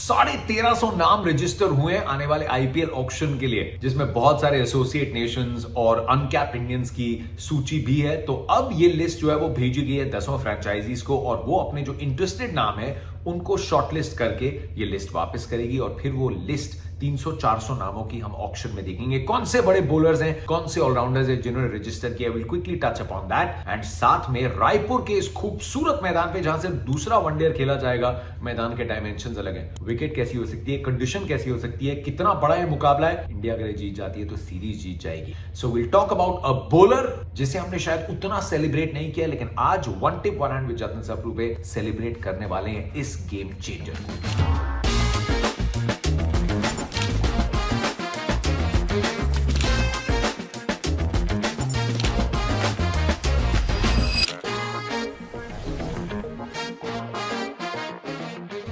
1350 नाम रजिस्टर हुए हैं आने वाले आईपीएल ऑक्शन के लिए, जिसमें बहुत सारे एसोसिएट नेशंस और अनकैप्ड इंडियंस की सूची भी है। तो अब ये लिस्ट जो है वो भेजी गई है 10 फ्रेंचाइजीज को, और वो अपने जो इंटरेस्टेड नाम है उनको शॉर्टलिस्ट करके ये लिस्ट वापस करेगी, और फिर वो लिस्ट 300-400 नामों की हम ऑक्शन में देखेंगे। कौन से बड़े बॉलर्स हैं, कौन से ऑलराउंडर्स हैं जिन्होंने रजिस्टर किया, will quickly touch upon that. And साथ में रायपुर के इस खूबसूरत मैदान पे जहां से दूसरा वनडे खेला जाएगा, मैदान के डायमेंशंस अलग हैं, विकेट कैसी हो सकती है, कंडीशन कैसी हो सकती है, कितना बड़ा ये मुकाबला है। इंडिया अगर जीत जाती है तो सीरीज जीत जाएगी। So will talk about a bowler जिसे हमने शायद उतना सेलिब्रेट नहीं किया, लेकिन आज one tip one hand with Jatin Sapru पे सेलिब्रेट करने वाले हैं इस गेम चेंजर को।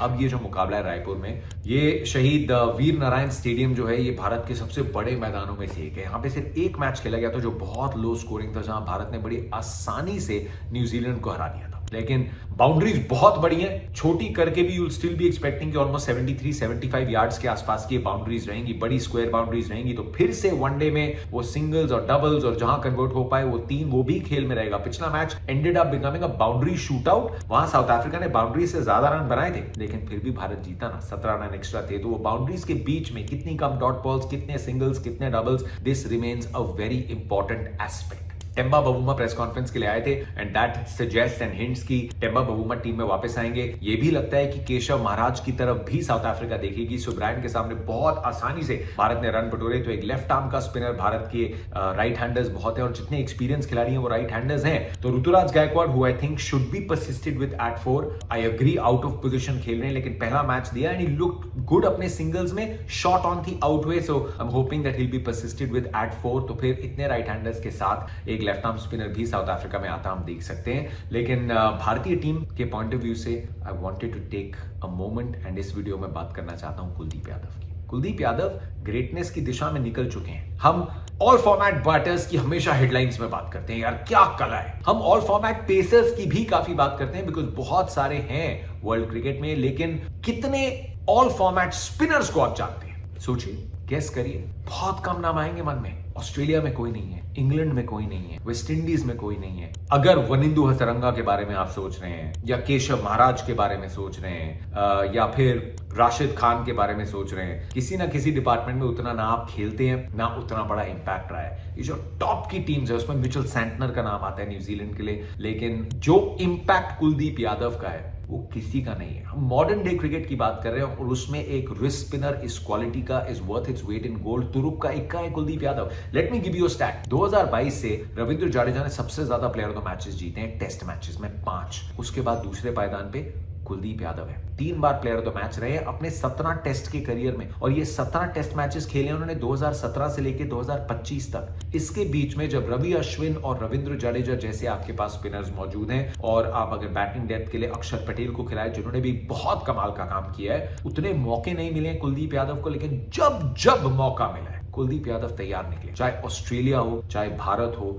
अब ये जो मुकाबला है रायपुर में, ये शहीद वीर नारायण स्टेडियम जो है, ये भारत के सबसे बड़े मैदानों में से एक है। यहाँ पे सिर्फ एक मैच खेला गया था जो बहुत लो स्कोरिंग था, जहां भारत ने बड़ी आसानी से न्यूजीलैंड को हरा दिया था। लेकिन बाउंड्रीज बहुत बड़ी हैं, छोटी करके भी यू स्टिल बी एक्सपेक्टिंग कि ऑलमोस्ट 73-75 यार्ड्स के आसपास की बाउंड्रीज रहेंगी, बड़ी स्क्वायर बाउंड्रीज रहेंगी। तो फिर से वनडे में वो सिंगल्स और डबल्स और जहां कन्वर्ट हो पाए वो तीन, वो भी खेल में रहेगा। पिछला match ended up becoming a boundary shoot out. वहां साउथ अफ्रीका ने बाउंड्री से ज्यादा रन बनाए थे, लेकिन फिर भी भारत जीता ना, 17 रन एक्स्ट्रा थे। तो वो बाउंड्रीज के बीच में कितनी कम डॉट बॉल्स, कितने सिंगल्स, कितने doubles, this remains a very important aspect. Temba Bavuma press conference के लिए आए थे and that suggest and hints की टेम्बा बवूमा टीम में वापस आएंगे। ये भी लगता है कि केशव महाराज की तरफ भी साउथ अफ्रीका देखेगी। सुब्रायन के सामने बहुत आसानी से भारत ने रन बटोरे। तो एक लेफ्ट आर्म का स्पिनर, भारत के राइट हैंडर्स बहुत है और जितने एक्सपीरियंस खिलाड़ी हैं वो राइट हैंडर्स हैं। तो Ruturaj Gaikwad who I think should be persisted with at 4, I agree, out of position खेल रहे हैं, लेकिन पहला मैच दिया एंड ही लुक्ड गुड अपने सिंगल्स में, शॉट ऑन थी out way. So I am hoping that he will be persisted with at 4। तो फिर इतने राइट हैंडर्स के साथ एक लेफ्ट आर्म स्पिनर भी साउथ अफ्रीका में आता हम देख सकते हैं। लेकिन भारतीय टीम के पॉइंट ऑफ व्यू से I wanted to take a moment and इस वीडियो में बात करना चाहता हूं कुलदीप यादव की। कुलदीप यादव ग्रेटनेस की दिशा में निकल चुके हैं। हम ऑल फॉर्मेट बैटर्स की हमेशा हेडलाइंस में बात करते हैं, यार क्या कला है। हम ऑल फॉर्मेट पेसर्स की भी काफी बात करते हैं बिकॉज बहुत सारे हैं वर्ल्ड क्रिकेट में, लेकिन कितने ऑल फॉर्मेट स्पिनर्स को आप जानते हैं? सोचिए, गेस करिए, बहुत कम नाम आएंगे मन में। ऑस्ट्रेलिया में कोई नहीं है, इंग्लैंड में कोई नहीं है, वेस्ट इंडीज में कोई नहीं है। अगर वनिंदु हसरंगा के बारे में आप सोच रहे हैं, या केशव महाराज के बारे में सोच रहे हैं, या फिर राशिद खान के बारे में सोच रहे हैं, किसी ना किसी डिपार्टमेंट में उतना ना आप खेलते हैं, ना उतना बड़ा इंपैक्ट रहा है। ये जो टॉप की टीम्स है उसमें मिचेल सैंटनर का नाम आता है न्यूजीलैंड के लिए, लेकिन जो इंपैक्ट कुलदीप यादव का है वो किसी का नहीं है। हम मॉडर्न डे क्रिकेट की बात कर रहे हैं और उसमें एक रिस्ट स्पिनर इस क्वालिटी का is worth its weight in gold. तुरुप का इक्का है Kuldeep Yadav. Let me give you a stat. 2022 से रविंद्र जडेजा ने सबसे ज्यादा प्लेयर ऑफ द मैचेस जीते हैं टेस्ट मैचेस में, 5। उसके बाद दूसरे पायदान पे कुलदीप यादव है। 3 बार प्लेयर ऑफ द मैच रहे अपने 17 टेस्ट के करियर में, और ये 17 टेस्ट मैचेस खेले उन्होंने 2017 से लेकर 2025 तक। इसके बीच में जब रवि अश्विन और रविंद्र जडेजा जैसे आपके पास स्पिनर्स मौजूद हैं, और आप अगर बैटिंग डेप्थ के लिए अक्षर पटेल को खिलाए जिन्होंने भी बहुत कमाल का काम किया है, उतने मौके नहीं मिले कुलदीप यादव को, लेकिन जब जब मौका मिला है कुलदीप यादव तैयार निकले। चाहे ऑस्ट्रेलिया हो, चाहे भारत हो,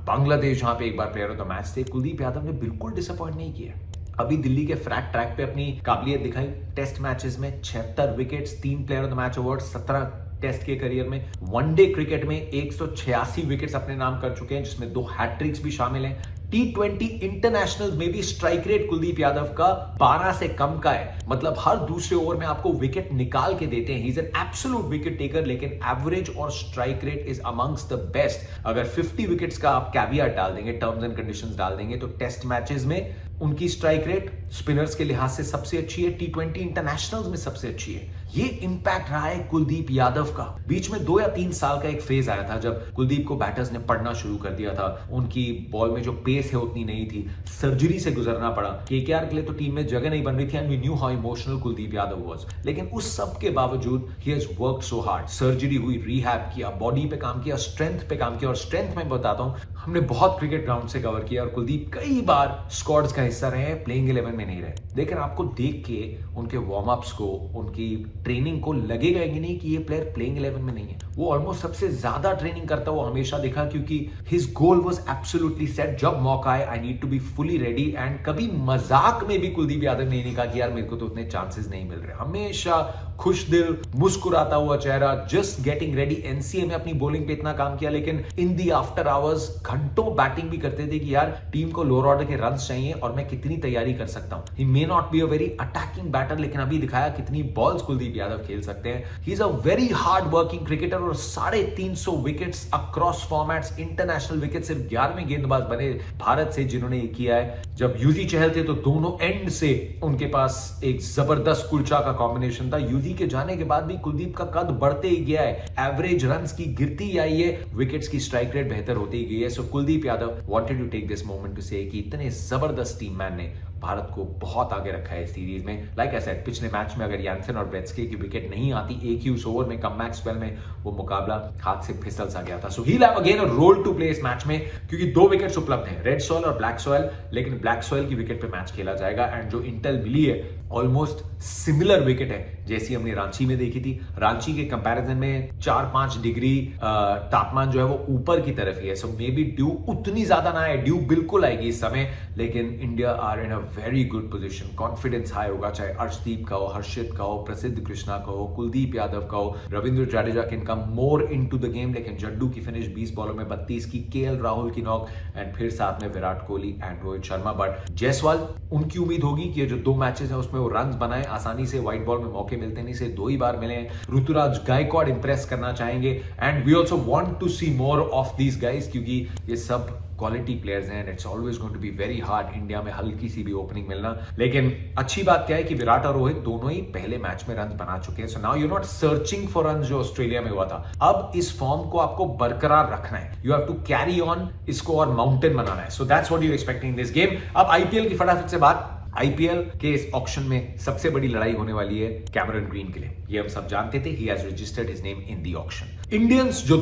बांग्लादेश जहां पे एक बार प्लेयर ऑफ द मैच थे, कुलदीप यादव ने बिल्कुल डिसअपॉइंट नहीं किया। अभी दिल्ली के फ्रैग ट्रैक पे अपनी काबिलियत दिखाई। टेस्ट मैचेस में 76 wickets, 3 player of the match award, 17 test के करियर में। वनडे क्रिकेट में 186 विकेट्स अपने नाम कर चुके हैं, जिसमें 2 हैट्रिक्स भी शामिल हैं। T20 इंटरनेशनल में भी स्ट्राइक रेट कुलदीप यादव का 12 से कम का है, मतलब हर दूसरे ओवर में आपको विकेट निकाल के देते हैं। He is an absolute wicket taker, लेकिन एवरेज और strike rate is amongst the best. अगर 50 विकेट्स का आप कैवियट डाल देंगे, टर्म्स एंड कंडीशंस डाल देंगे, तो टेस्ट मैचेस में उनकी स्ट्राइक रेट स्पिनर्स के लिहाज से सबसे अच्छी है, T20 इंटरनेशनल्स में सबसे अच्छी है। ये इंपैक्ट रहा है कुलदीप यादव का। बीच में 2 या 3 साल का एक फेज आया था जब कुलदीप को बैटर्स ने पढ़ना शुरू कर दिया था, उनकी बॉल में जो पेस है उतनी नहीं थी, सर्जरी से गुजरना पड़ा। केकेआर के लिए तो टीम में जगह नहीं बन रही थी and we knew how emotional Kuldeep Yadav was. लेकिन उस सब के बावजूद he has worked so hard. Surgery हुई, रिहैब किया, बॉडी पे काम किया, स्ट्रेंथ पे काम किया, और स्ट्रेंथ में बताता हूं हमने बहुत क्रिकेट ग्राउंड से कवर किया और कुलदीप कई बार स्क्वाड्स का हिस्सा रहे हैं, प्लेइंग 11 में नहीं रहे, लेकिन आपको देख के उनके वार्म अप्स को, उनकी ट्रेनिंग को लगेगा कि नहीं कि ये प्लेयर प्लेइंग 11 में नहीं है। वो ऑलमोस्ट सबसे ज्यादा ट्रेनिंग करता हुआ हमेशा दिखा, क्योंकि his goal was absolutely set. जब मौका आए, I need to be fully ready. And कभी मजाक में भी कुलदीप यादव ने नहीं कहा कि यार मेरे को तो उतने चांसेस नहीं मिल रहे। हमेशा खुश दिल, मुस्कुराता हुआ चेहरा, जस्ट गेटिंग रेडी। एनसीए में अपनी बॉलिंग पे इतना काम किया, लेकिन इन दी आफ्टर आवर्स घंटों बैटिंग भी करते थे कि यार टीम को लोअर ऑर्डर के रन्स चाहिए और मैं कितनी तैयारी कर सकता हूं। He may not be a very attacking batter, लेकिन अभी दिखाया कितनी बॉल्स कुलदीप यादव खेल सकते हैं। He is a very hard working cricketer और 350 wickets across formats, international wicket सिर्फ 11वें गेंदबाज बने भारत से जिन्होंने ये किया है। जब यूजी चहल थे तो दोनों एंड से उनके पास एक जबरदस्त कुलचा का कॉम्बिनेशन था। यूजी के जाने के बाद भी कुलदीप का कद बढ़ते ही गया है, एवरेज रन्स की गिरती आई है, विकेट्स की स्ट्राइक रेट बेहतर होती ही गई है। So Kuldeep Yadav wanted to take this moment to say कि इतने जबरदस्त टीम मैन ने भारत को बहुत आगे रखा है इस सीरीज में। लाइक आई सेड, पिछले मैच में अगर यानसन और ब्रेट्सके की विकेट नहीं आती एक ही उस ओवर में, कमबैक स्पेल में, वो मुकाबला हाथ से फिसल सा गया था। So he have again a role to play इस मैच में, क्योंकि 2 विकेट्स उपलब्ध हैं, रेड सॉइल और ब्लैक सॉइल, लेकिन ब्लैक सॉइल की विकेट पे मैच खेला जाएगा। एंड जो इंटेल मिली है ऑलमोस्ट सिमिलर विकेट है जैसी हमने रांची में देखी थी। रांची के कंपैरिजन में 4-5 डिग्री तापमान जो है वो ऊपर की तरफ ही है। सो मे बी ड्यू उतनी ज्यादा ना है, ड्यू बिल्कुल आएगी इस समय, लेकिन India are in a very good position. Confidence high होगा, चाहे अर्शदीप का हो, हर्षित का हो, प्रसिद्ध कृष्णा का हो, कुलदीप यादव का हो, Ravindra Jadeja can come more into the game, लेकिन जड्डू की फिनिश 20 बॉलों में 32 की, केएल राहुल की नॉक, एंड फिर साथ में विराट कोहली एंड रोहित शर्मा। बट जायसवाल, उनकी उम्मीद होगी कि जो 2 मैचेस हैं उसमें वो रन बनाए, आसानी से व्हाइट बॉल में मौके मिलते नहीं से 2 ही बार मिले। ऋतुराज गायकवाड़ इंप्रेस करना चाहेंगे, and we also want to see more of these guys, क्योंकि ये सब क्वालिटी प्लेयर्स हैं and it's always going to be very hard India में हल्की सी भी ओपनिंग मिलना। लेकिन अच्छी बात क्या है कि विराट और रोहित दोनों ही पहले मैच में रन बना चुके हैं। So now you not searching for run जो ऑस्ट्रेलिया में हुआ था। अब इस फॉर्म को आपको बरकरार रखना है, you have to carry on इसको और माउंटेन बनाना है। So that's what you expecting this game. अब आईपीएल की फटाफट से बात। आईपीएल के इस ऑक्शन में सबसे बड़ी लड़ाई होने वाली है कैमरन ग्रीन के लिए, ये हम सब जानते थे। He has registered his name in the auction. Indians जो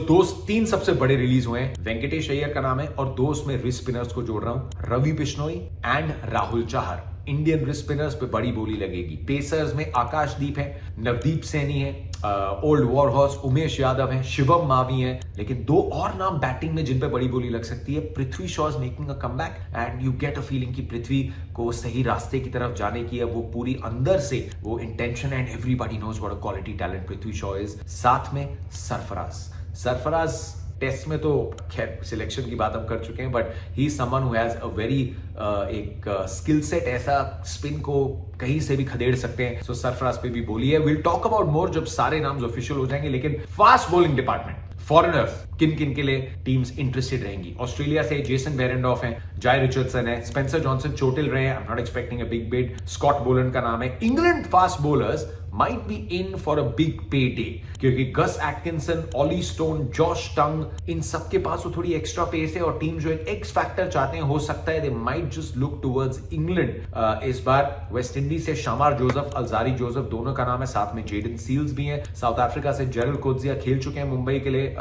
3 सबसे बड़े रिलीज हुए हैं, वेंकटेश अय्यर का नाम है, और 2 उसमें रिस्ट स्पिनर्स को जोड़ रहा हूं, Ravi Bishnoi and Rahul Chahar. Indian wrist spinners पे बड़ी बोली लगेगी। पेसर्स में आकाशदीप है, नवदीप सैनी है, old war horse Umesh Yadav है, शिवम मावी है, लेकिन 2 और नाम बैटिंग में जिन पे बड़ी बोली लग सकती है। Prithvi Shaw is making a comeback and you get a feeling कि पृथ्वी को सही रास्ते की तरफ जाने की है, वो पूरी अंदर से वो intention, and everybody knows what a quality talent Prithvi Shaw is. साथ में सरफराज टेस्ट में तो खैर सिलेक्शन की बात हम कर चुके हैं, but he someone who has a very एक स्किल सेट, ऐसा स्पिन को कहीं से भी खदेड़ सकते हैं। सो सरफराज पे भी बोली है। विल टॉक अबाउट मोर जब सारे नाम ऑफिशियल हो जाएंगे। लेकिन फास्ट बॉलिंग डिपार्टमेंट, फॉरेनर्स किन किन के लिए टीम्स इंटरेस्टेड रहेंगी। ऑस्ट्रेलिया से जेसन बेरेंडॉफ है, जाय रिचर्डसन है, स्पेंसर जॉनसन चोटिल रहे हैं, I am not expecting a big bid. Scott Boland का नाम है। England fast bowlers might be in for a big payday, क्योंकि Gus Atkinson, Ollie Stone, Josh Tongue, इन सब के पास वो थोड़ी एक्स्ट्रा पेस है और टीम जो एक एक्स फैक्टर चाहते हैं, हो सकता है they might just look towards England. इस बार वेस्ट इंडीज से शामार जोसेफ, अलजारी जोसेफ, दोनों का नाम है, साथ में जेडन सील्स भी हैं। साउथ अफ्रीका से जेरल कोजिया खेल चुके हैं मुंबई के लिए,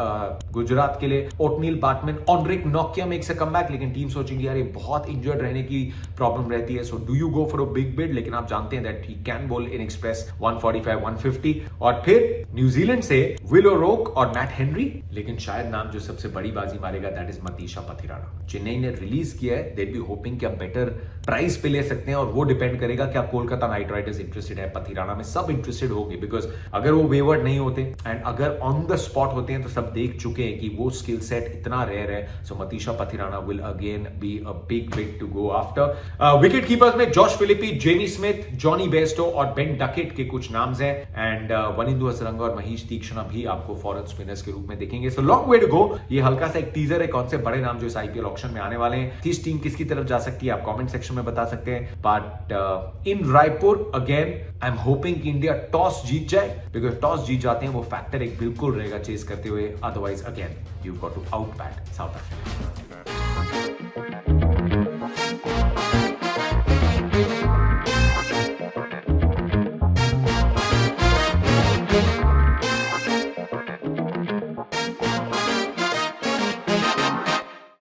गुजरात के लिए ओटनील बाटमैन, ऑनरिक नोकिया मेक्स अ कमबैक, लेकिन टीम सोचेंगे यार ये बहुत इंजर्ड रहने की प्रॉब्लम रहती है, so do you go for a big bid. लेकिन आप जानते हैं that he can ball Inn Express 145-150। और फिर न्यूजीलैंड से विल ओरोक और मैट हेनरी, लेकिन शायद नाम जो सबसे बड़ी बाजी मारेगा दैट इज मतीशा पथिराना। चेन्नई ने रिलीज किया है, दे बी होपिंग कि आप बेटर प्राइस पे ले सकते हैं, और वो डिपेंड करेगा क्या कोलकाता नाइट राइडर्स इंटरेस्टेड है पथिराना में। सब इंटरेस्टेड होंगे, बिकॉज अगर वो वेवर्ड नहीं होते एंड अगर ऑन द स्पॉट होते हैं तो सब देख चुके हैं कि वो स्किल सेट इतना रेयर है। So Matheesha Pathirana will again be a big big to go after. Wicket keepers में Josh Philippe, Jamie Smith, Jonny Bairstow और बेन डकेट के कुछ नाम्स हैं, एंड वनिंदु हसरंगा और महीश तीक्ष्णा भी आपको फॉरेन स्पिनर्स के रूप में देखेंगे। So long way to go. ये हल्का सा एक टीजर है कौन से बड़े नाम जो इस आईपीएल ऑक्शन में आने वाले हैं। किस टीम किसकी तरफ जा सकती है आप कमेंट सेक्शन में बता सकते हैं। But in Raipur again I am hopping कि इंडिया टॉस जीत जाए, बिकॉज टॉस जीत जाते हैं वो फैक्टर एक बिल्कुल रहेगा चेस करते हुए, otherwise again you got to out bat South Africa.